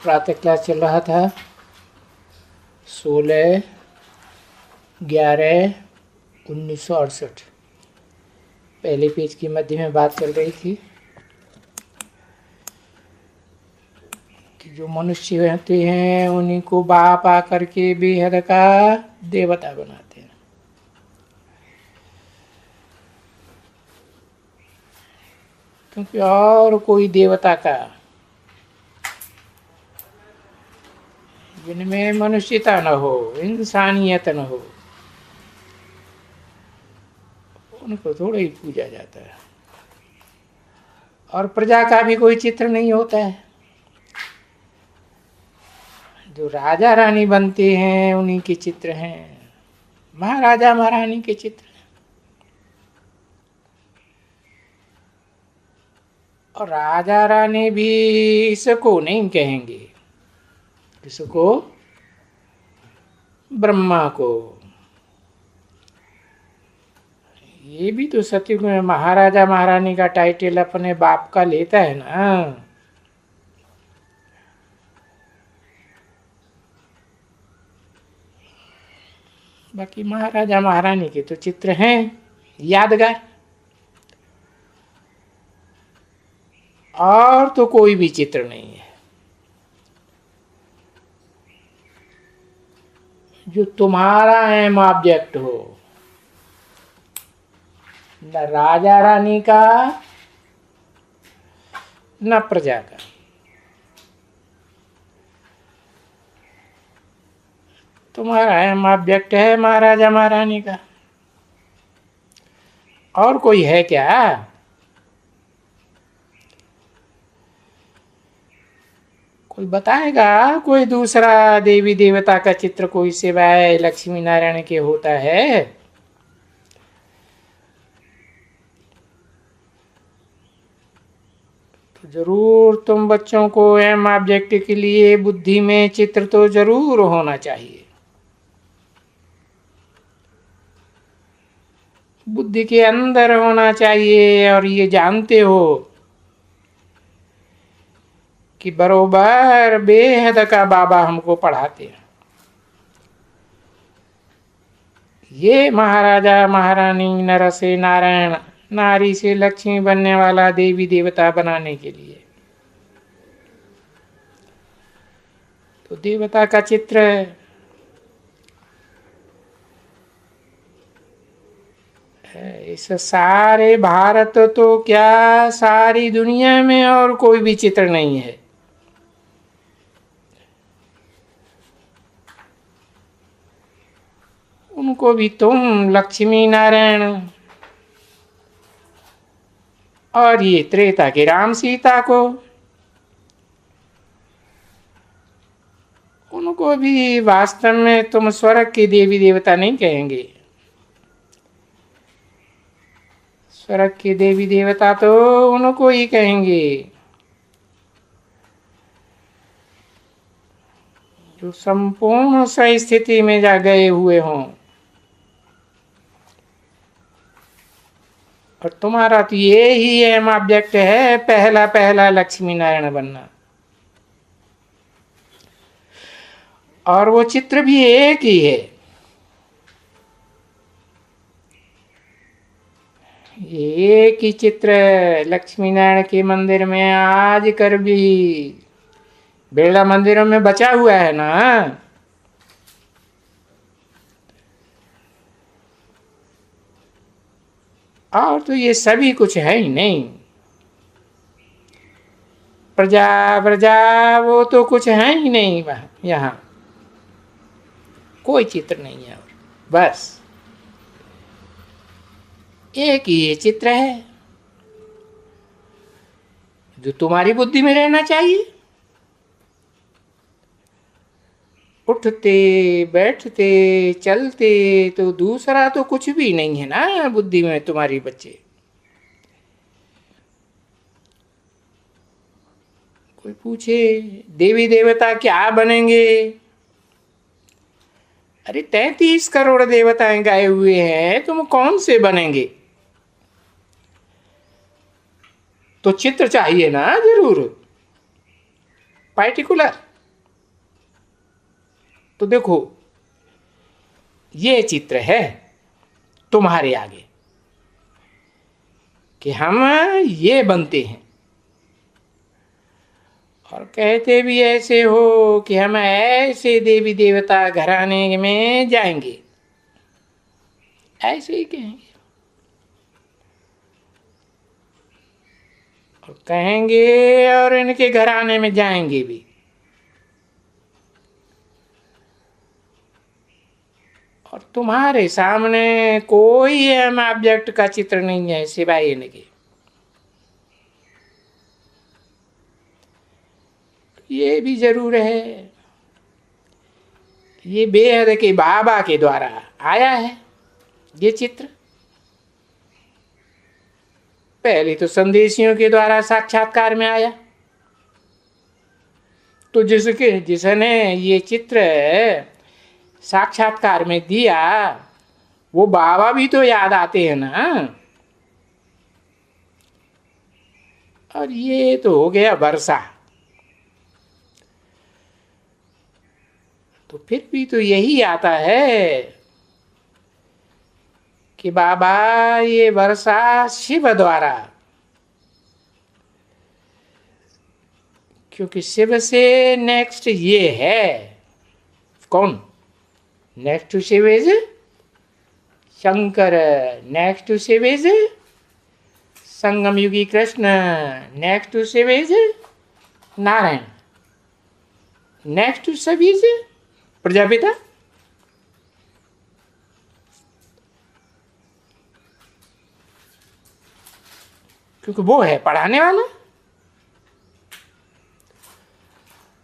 प्रातः क्लास चल रहा था। 16/11/1968 पहले पेज की मध्य में बात चल रही थी कि जो मनुष्य होते हैं उन्हीं को बाप आकर के बेहद का देवता बनाते हैं। क्योंकि और कोई देवता का जिनमें मनुष्यता न हो, इंसानियत न हो, उनको थोड़ा ही पूजा जाता है। और प्रजा का भी कोई चित्र नहीं होता है। जो राजा रानी बनते हैं उन्हीं के चित्र हैं, महाराजा महारानी के चित्र हैं। और राजा रानी भी इसको नहीं कहेंगे, इसको ब्रह्मा को। ये भी तो सतयुग में महाराजा महारानी का टाइटल अपने बाप का लेता है ना। बाकी महाराजा महारानी के तो चित्र हैं यादगार, और तो कोई भी चित्र नहीं है। जो तुम्हारा एम ऑब्जेक्ट हो, न राजा रानी का न प्रजा का। तुम्हारा एम ऑब्जेक्ट है महाराजा महारानी का। और कोई है क्या? कोई बताएगा कोई दूसरा देवी देवता का चित्र कोई सिवाय लक्ष्मी नारायण के होता है? तो जरूर तुम बच्चों को एम ऑब्जेक्ट के लिए बुद्धि में चित्र तो जरूर होना चाहिए। बुद्धि के अंदर होना चाहिए। और ये जानते हो कि बरोबर बेहद का बाबा हमको पढ़ाते हैं। ये महाराजा महारानी नर से नारायण, नारी से लक्ष्मी बनने वाला देवी देवता बनाने के लिए। तो देवता का चित्र इस सारे भारत तो क्या सारी दुनिया में और कोई भी चित्र नहीं है। उनको भी तुम लक्ष्मी नारायण और ये त्रेता के राम सीता को, उनको भी वास्तव में तुम स्वर्ग के देवी देवता नहीं कहेंगे। स्वर्ग के देवी देवता तो उनको ही कहेंगे जो संपूर्ण सही स्थिति में जा गए हुए हों। और तुम्हारा तो ये ही एम ऑब्जेक्ट है, पहला पहला लक्ष्मी नारायण बनना। और वो चित्र भी एक ही है। एक ही चित्र लक्ष्मी नारायण के मंदिर में आज कर भी बिरला मंदिरों में बचा हुआ है ना। और तो ये सभी कुछ है ही नहीं। प्रजा प्रजा वो तो कुछ है ही नहीं। यहाँ कोई चित्र नहीं है। और बस एक ही ये चित्र है जो तुम्हारी बुद्धि में रहना चाहिए। उठते बैठते चलते तो दूसरा तो कुछ भी नहीं है ना बुद्धि में तुम्हारी बच्चे। कोई पूछे देवी देवता क्या बनेंगे? अरे 33 करोड़ देवताएं गाए हुए हैं, तुम कौन से बनेंगे? तो चित्र चाहिए ना जरूर, पार्टिकुलर। तो देखो ये चित्र है तुम्हारे आगे कि हम ये बनते हैं, और कहते भी ऐसे हो कि हम ऐसे देवी देवता घराने में जाएंगे, ऐसे ही कहेंगे और कहेंगे और इनके घराने में जाएंगे भी। और तुम्हारे सामने कोई अहम ऑब्जेक्ट का चित्र नहीं है सिवाय इनके। ये भी जरूर है, ये बेहद के बाबा के द्वारा आया है ये चित्र। पहले तो संदेशियों के द्वारा साक्षात्कार में आया, तो जिसने ये चित्र साक्षात्कार में दिया वो बाबा भी तो याद आते हैं ना। और ये तो हो गया वर्षा, तो फिर भी तो यही आता है कि बाबा ये वर्षा शिव द्वारा, क्योंकि शिव से नेक्स्ट ये है कौन? Next to Shiv is Shankar, next to Shiv is Sangam Yugi Krishna, next to Shiv is Narayan, next to Shiv is Prajapita. क्योंकि वो है पढ़ाने वाला।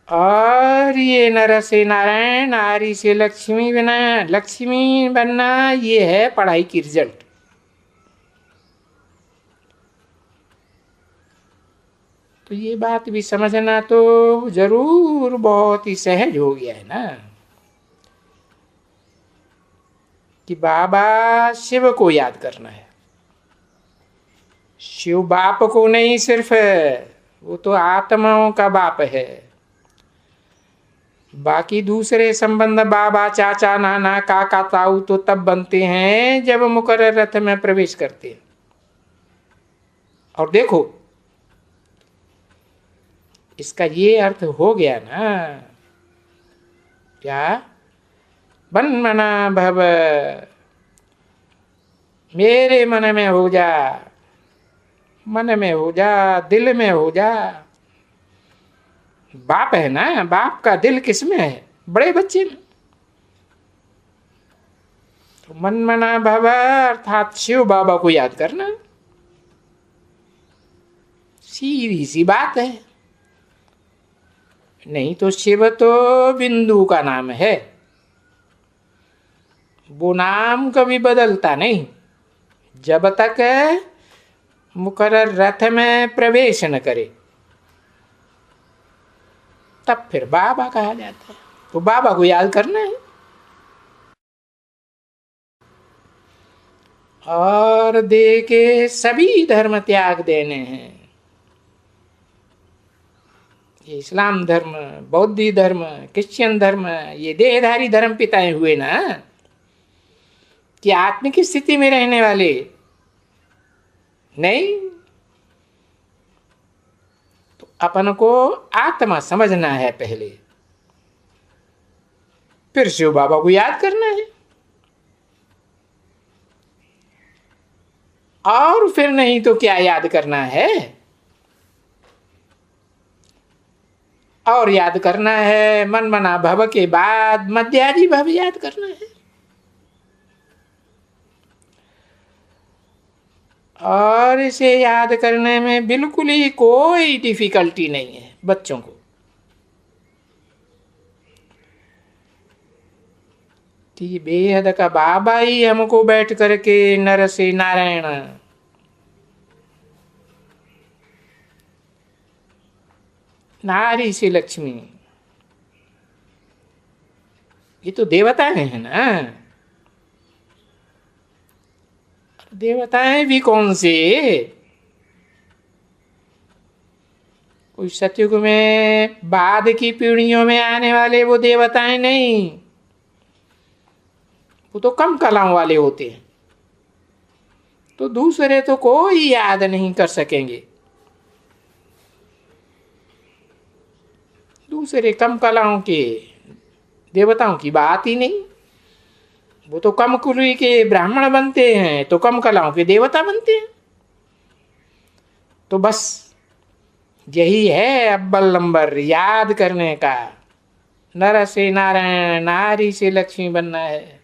और ये नर से नारायण, नारी से लक्ष्मी बनना ये है पढ़ाई की रिजल्ट। तो ये बात भी समझना तो जरूर बहुत ही सहज हो गया है ना कि बाबा शिव को याद करना है। शिव बाप को नहीं सिर्फ, वो तो आत्माओं का बाप है। बाकी दूसरे संबंध बाबा, चाचा, नाना, काका, ताऊ तो तब बनते हैं जब मुकर्रर रथ में प्रवेश करते हैं। और देखो इसका ये अर्थ हो गया ना, क्या? बन मना भव, मेरे मन में हो जा, मन में हो जा, दिल में हो जा। बाप है ना, बाप का दिल किसमें है? बड़े बच्चे में। तो मन मना भव अर्थात शिव बाबा को याद करना, सीधी सी बात है। नहीं तो शिव तो बिंदु का नाम है, वो नाम कभी बदलता नहीं जब तक मुकर्रर रथ में प्रवेश न करे, तब फिर बाबा कहा जाता है। तो बाबा को याद करना है और दे के सभी धर्म त्याग देने हैं। ये इस्लाम धर्म, बौद्ध धर्म, क्रिश्चियन धर्म, ये देहधारी धर्म पिताएं हुए ना कि आत्मिक स्थिति में रहने वाले नहीं। तो अपन को आत्मा समझना है पहले, फिर शिव बाबा को याद करना है, और फिर नहीं तो क्या याद करना है? और याद करना है मन मना भव के बाद मध्यादि भव याद करना है। और इसे याद करने में बिल्कुल ही कोई डिफिकल्टी नहीं है बच्चों को। ये बेहद का बाबा ही हमको बैठ करके नर से नारायण, नारी से लक्ष्मी, ये तो देवताएं हैं ना। देवताएं भी कौन से? कोई सतयुग में बाद की पीढ़ियों में आने वाले वो देवताएं नहीं, वो तो कम कलाओं वाले होते हैं, तो दूसरे तो कोई याद नहीं कर सकेंगे। दूसरे कम कलाओं के देवताओं की बात ही नहीं। वो तो कम कुली के ब्राह्मण बनते हैं तो कम कलाओं के देवता बनते हैं। तो बस यही है अव्वल नंबर याद करने का। नर से नारायण, नारी से लक्ष्मी बनना है।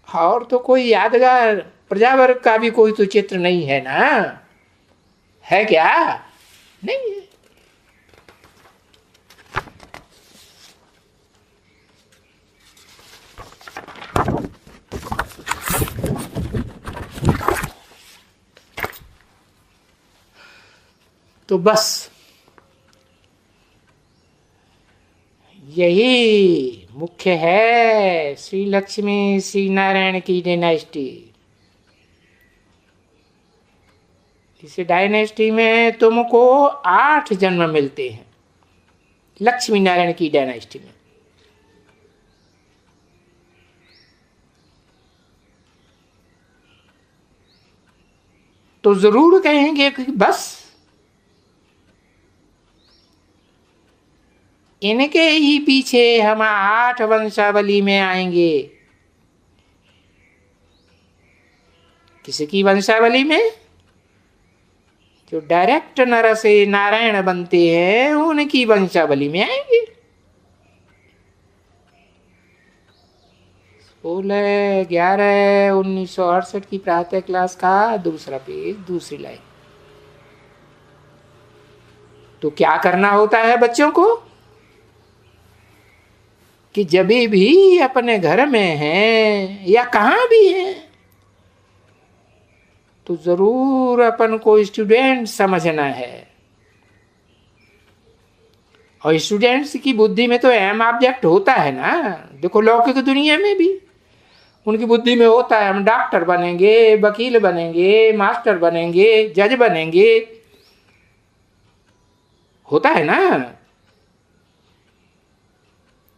और तो कोई यादगार प्रजावर्ग का भी कोई तो चित्र नहीं है ना, है क्या? नहीं है। तो बस यही मुख्य है श्री लक्ष्मी श्री नारायण की डायनेस्टी। इस डायनेस्टी में तुमको 8 जन्म मिलते हैं, लक्ष्मी नारायण की डायनेस्टी में। तो जरूर कहेंगे कि बस इनके ही पीछे हम 8 वंशावली में आएंगे। किसकी वंशावली में? जो डायरेक्ट नर से नारायण बनते हैं उनकी वंशावली में आएंगे। 16/11/1968 की प्रातः क्लास का दूसरा पेज, दूसरी लाइन। तो क्या करना होता है बच्चों को कि जब भी अपने घर में हैं या कहाँ भी हैं तो जरूर अपन को स्टूडेंट समझना है। और स्टूडेंट्स की बुद्धि में तो एम ऑब्जेक्ट होता है ना। देखो लौकिक दुनिया में भी उनकी बुद्धि में होता है हम डॉक्टर बनेंगे, वकील बनेंगे, मास्टर बनेंगे, जज बनेंगे, होता है ना।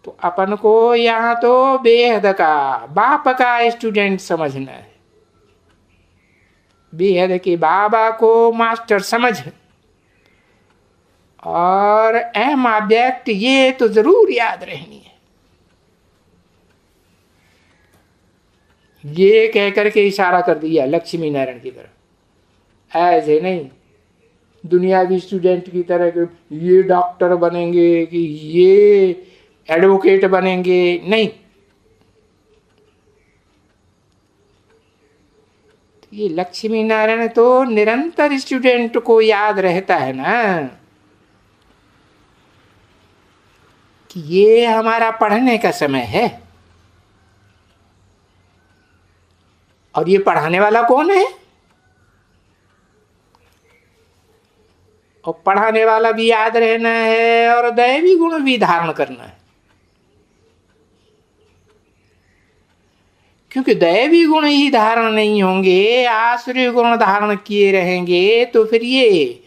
तो अपन को यहाँ तो बेहद का बाप का स्टूडेंट समझना है। बेहद के बाबा को मास्टर समझ, और एम ऑब्जेक्ट ये तो जरूर याद रहनी है। ये कह करके इशारा कर दिया लक्ष्मी नारायण की तरफ। ऐसे नहीं दुनियावी स्टूडेंट की तरह कि ये डॉक्टर बनेंगे कि ये एडवोकेट बनेंगे, नहीं। ये लक्ष्मी नारायण तो निरंतर स्टूडेंट को याद रहता है ना कि ये हमारा पढ़ने का समय है। और ये पढ़ाने वाला कौन है? और पढ़ाने वाला भी याद रहना है और दैवी गुण भी धारण करना है। क्योंकि दैवी गुण ही धारण नहीं होंगे, आसुरी गुण धारण किए रहेंगे तो फिर ये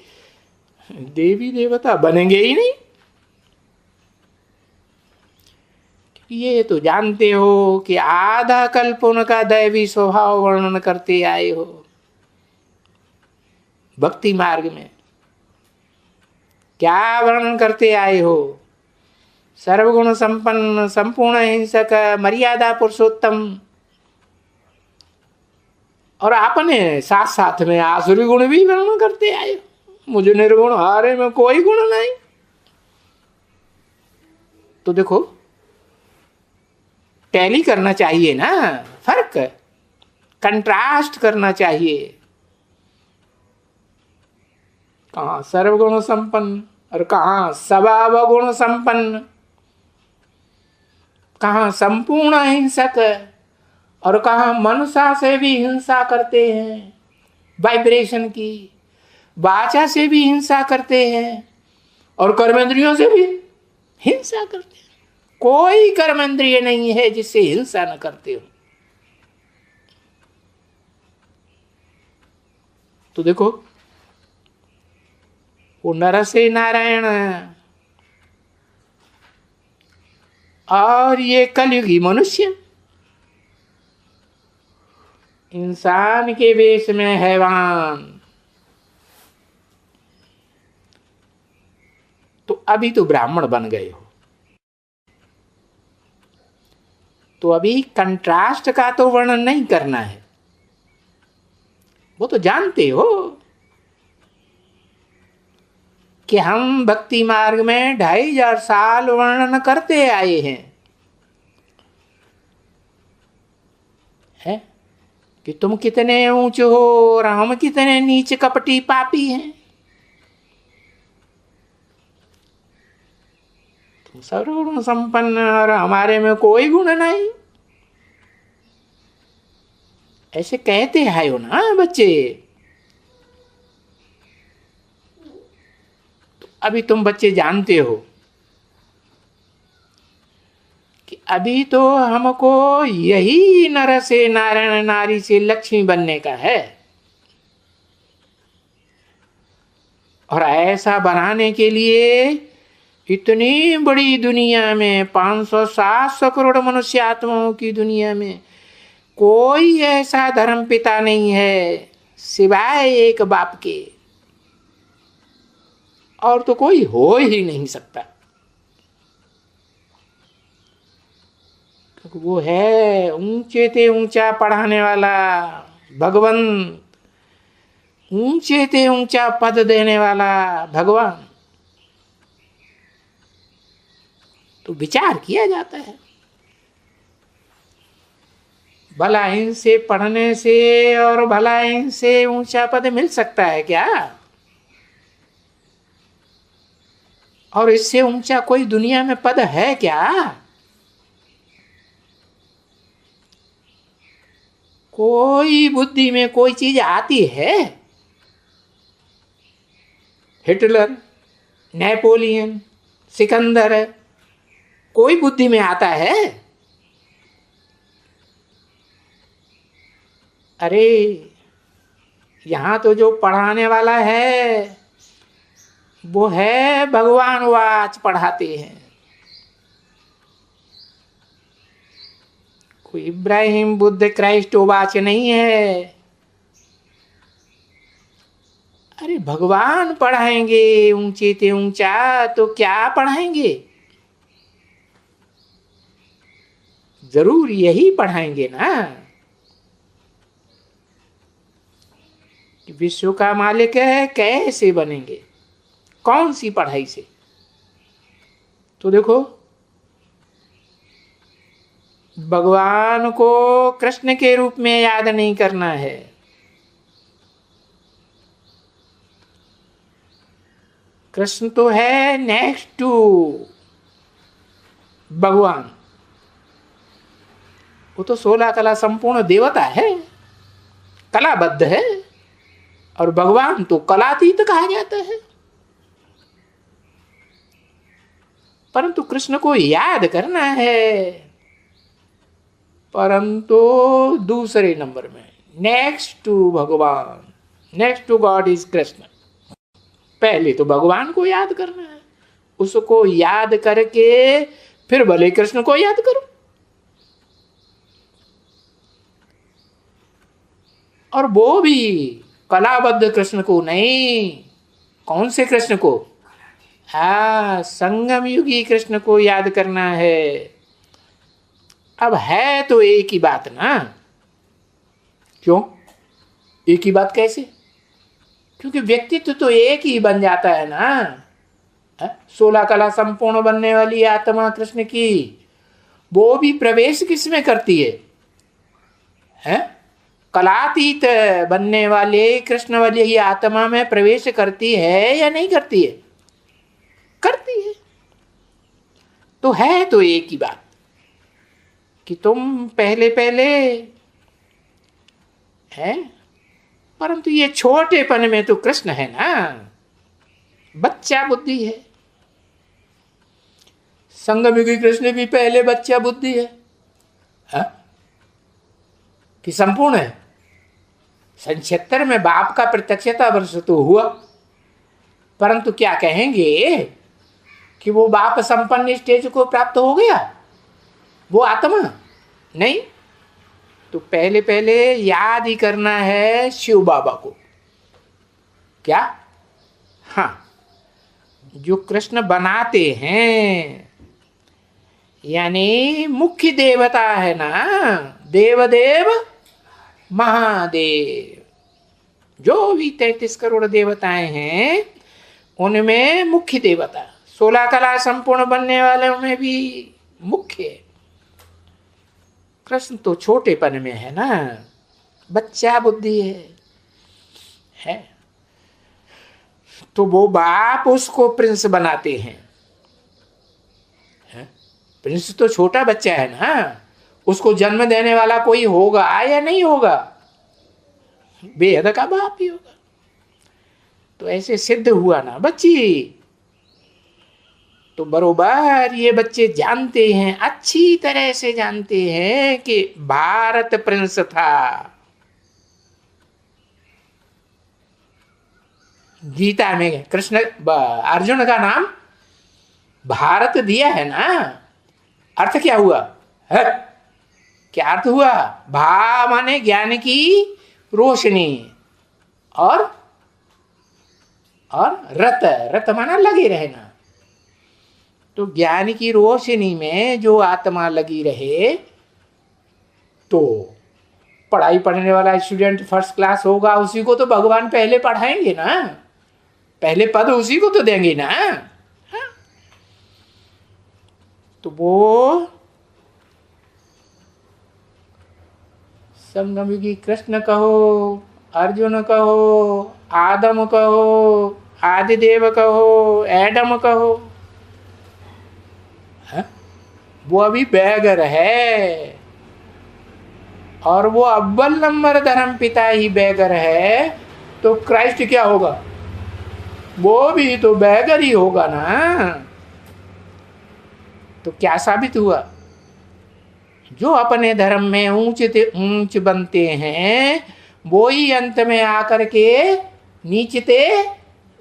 देवी देवता बनेंगे ही नहीं। ये तो जानते हो कि आधा कल्प उनका दैवी स्वभाव वर्णन करते आए हो भक्ति मार्ग में। क्या वर्णन करते आए हो? सर्वगुण संपन्न, संपूर्ण हिंसक, मर्यादा पुरुषोत्तम। और आपने साथ साथ में आसुरी गुण भी वर्णन करते आए हो। मुझे निर्गुण, हारे में कोई गुण नहीं। तो देखो टैली करना चाहिए ना, फर्क कंट्रास्ट करना चाहिए। कहाँ सर्वगुण संपन्न और कहाँ सबावगुण संपन्न, कहाँ संपूर्ण हिंसक और कहाँ मनुष्य से भी हिंसा करते हैं, वाइब्रेशन की वाचा से भी हिंसा करते हैं और कर्मेंद्रियों से भी हिंसा करते हैं। कोई कर्मेंद्रिय नहीं है जिससे हिंसा न करते हो। तो देखो वो नर से नारायण और ये कलयुगी मनुष्य इंसान के वेश में हैवान। तो अभी तो ब्राह्मण बन गए हो, तो अभी कंट्रास्ट का तो वर्णन नहीं करना है, वो तो जानते हो कि हम भक्ति मार्ग में 2500 साल वर्णन करते आए हैं, है कि तुम कितने ऊंचे हो और हम कितने नीच कपटी पापी हैं। तुम सर्वगुण संपन्न और हमारे में कोई गुण नहीं, ऐसे कहते आए हो ना बच्चे। तो अभी तुम बच्चे जानते हो कि अभी तो हमको यही नर से नारायण, नारी से लक्ष्मी बनने का है, और ऐसा बनाने के लिए इतनी बड़ी दुनिया में 500-700 करोड़ मनुष्य आत्माओं की दुनिया में कोई ऐसा धर्म पिता नहीं है सिवाय एक बाप के, और तो कोई हो ही नहीं सकता, क्योंकि वो है ऊंचे ते ऊंचा पढ़ाने वाला भगवान, ऊंचे ते ऊंचा पद देने वाला भगवान। तो विचार किया जाता है, भला इनसे पढ़ने से और भला इनसे ऊंचा पद मिल सकता है क्या? और इससे ऊंचा कोई दुनिया में पद है क्या? कोई बुद्धि में कोई चीज आती है? हिटलर, नेपोलियन, सिकंदर, कोई बुद्धि में आता है? अरे यहां तो जो पढ़ाने वाला है वो है भगवान, वाच पढ़ाते हैं। कोई इब्राहिम, बुद्ध, क्राइस्ट वाच नहीं है। अरे भगवान पढ़ाएंगे ऊंचे ते ऊंचा, तो क्या पढ़ाएंगे? जरूर यही पढ़ाएंगे ना कि विश्व का मालिक है, कैसे बनेंगे, कौन सी पढ़ाई से। तो देखो, भगवान को कृष्ण के रूप में याद नहीं करना है, कृष्ण तो है नेक्स्ट टू भगवान, वो तो 16 कला संपूर्ण देवता है, कलाबद्ध है, और भगवान तो कलातीत कहा जाता है। परंतु कृष्ण को याद करना है, परंतु दूसरे नंबर में, नेक्स्ट टू भगवान, next to god is Krishna. पहले तो भगवान को याद करना है, उसको याद करके फिर भले कृष्ण को याद करो। और वो भी कलाबद्ध कृष्ण को नहीं, कौन से कृष्ण को? संगम युगी कृष्ण को याद करना है। अब है तो एक ही बात ना, क्यों एक ही बात कैसे? क्योंकि व्यक्तित्व तो एक ही बन जाता है ना। 16 कला संपूर्ण बनने वाली आत्मा कृष्ण की, वो भी प्रवेश किसमें करती है? कलातीत बनने वाले कृष्ण वाली ही आत्मा में प्रवेश करती है या नहीं करती है? करती है। तो है तो एक ही बात कि तुम पहले पहले है, परंतु ये छोटेपन में तो कृष्ण है ना, बच्चा बुद्धि है। संगमयुगी कृष्ण भी पहले बच्चा बुद्धि है, कि संपूर्ण है। 76 में बाप का प्रत्यक्षता वर्ष तो हुआ, परंतु क्या कहेंगे कि वो बाप संपन्न स्टेज को प्राप्त हो गया? वो आत्मा नहीं। तो पहले पहले याद ही करना है शिव बाबा को। क्या? हाँ, जो कृष्ण बनाते हैं, यानी मुख्य देवता है ना, देवदेव महादेव। जो भी 33 करोड़ देवताएं हैं उनमें मुख्य देवता, 16 कला संपूर्ण बनने वालों में भी मुख्य है। कृष्ण तो छोटेपन में है ना, बच्चा बुद्धि है। तो वो बाप उसको प्रिंस बनाते हैं। प्रिंस तो छोटा बच्चा है ना, उसको जन्म देने वाला कोई होगा या नहीं होगा? बेहद का बाप ही होगा। तो ऐसे सिद्ध हुआ ना बच्ची। तो बरोबर ये बच्चे जानते हैं, अच्छी तरह से जानते हैं कि भारत प्रिंस था। गीता में कृष्ण अर्जुन का नाम भारत दिया है ना। अर्थ क्या हुआ है? क्या अर्थ हुआ? भा माने ज्ञान की रोशनी, और रत, रत माना लगे रहना। तो ज्ञान की रोशनी में जो आत्मा लगी रहे, तो पढ़ाई पढ़ने वाला स्टूडेंट फर्स्ट क्लास होगा, उसी को तो भगवान पहले पढ़ाएंगे ना, पहले पद उसी को तो देंगे ना। हाँ? तो वो संगम युगी कृष्ण कहो, अर्जुन कहो, आदम कहो, आदिदेव कहो, एडम कहो, हाँ? वो अभी बैगर है, और वो अव्वल नंबर धर्म पिता ही बैगर है, तो क्राइस्ट क्या होगा? वो भी तो बैगर ही होगा ना। तो क्या साबित हुआ? जो अपने धर्म में ऊंच बनते हैं, वो ही अंत में आकर के नीचते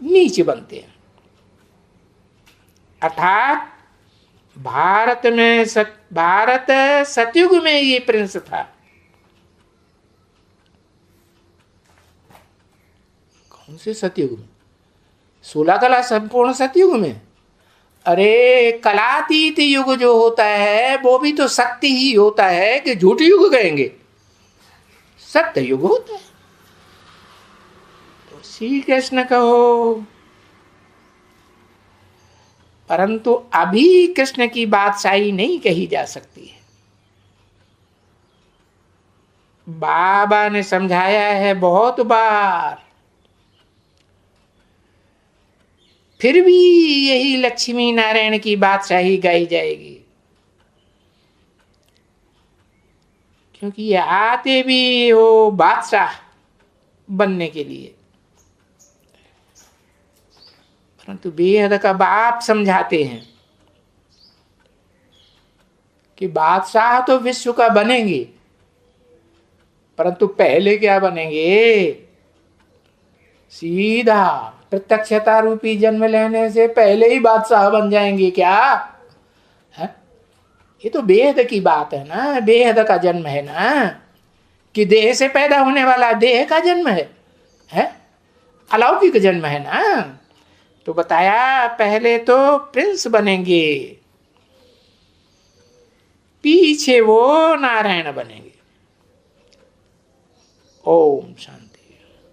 नीच बनते हैं। अर्थात भारत सतयुग में ये प्रिंस था। कौन से सतयुग में? 16 कला संपूर्ण सतयुग में। अरे कलातीत युग जो होता है वो भी तो शक्ति ही होता है, कि झूठ युग कहेंगे? सत्य युग होता है। तो श्री कृष्ण कहो, परंतु अभी कृष्ण की बादशाही नहीं कही जा सकती है। बाबा ने समझाया है बहुत बार, फिर भी यही लक्ष्मी नारायण की बादशाही गाई जाएगी, क्योंकि ये आते भी हो बादशाह बनने के लिए। परंतु बेहद का बाप समझाते हैं कि बादशाह तो विश्व का बनेंगे, परंतु पहले क्या बनेंगे? सीधा प्रत्यक्षता रूपी जन्म लेने से पहले ही बादशाह बन जाएंगे क्या? है? ये तो बेहद की बात है ना, बेहद का जन्म है ना, कि देह से पैदा होने वाला देह का जन्म है? अलौकिक जन्म है ना। तो बताया पहले तो प्रिंस बनेंगे, पीछे वो नारायण बनेंगे। ओम शांति।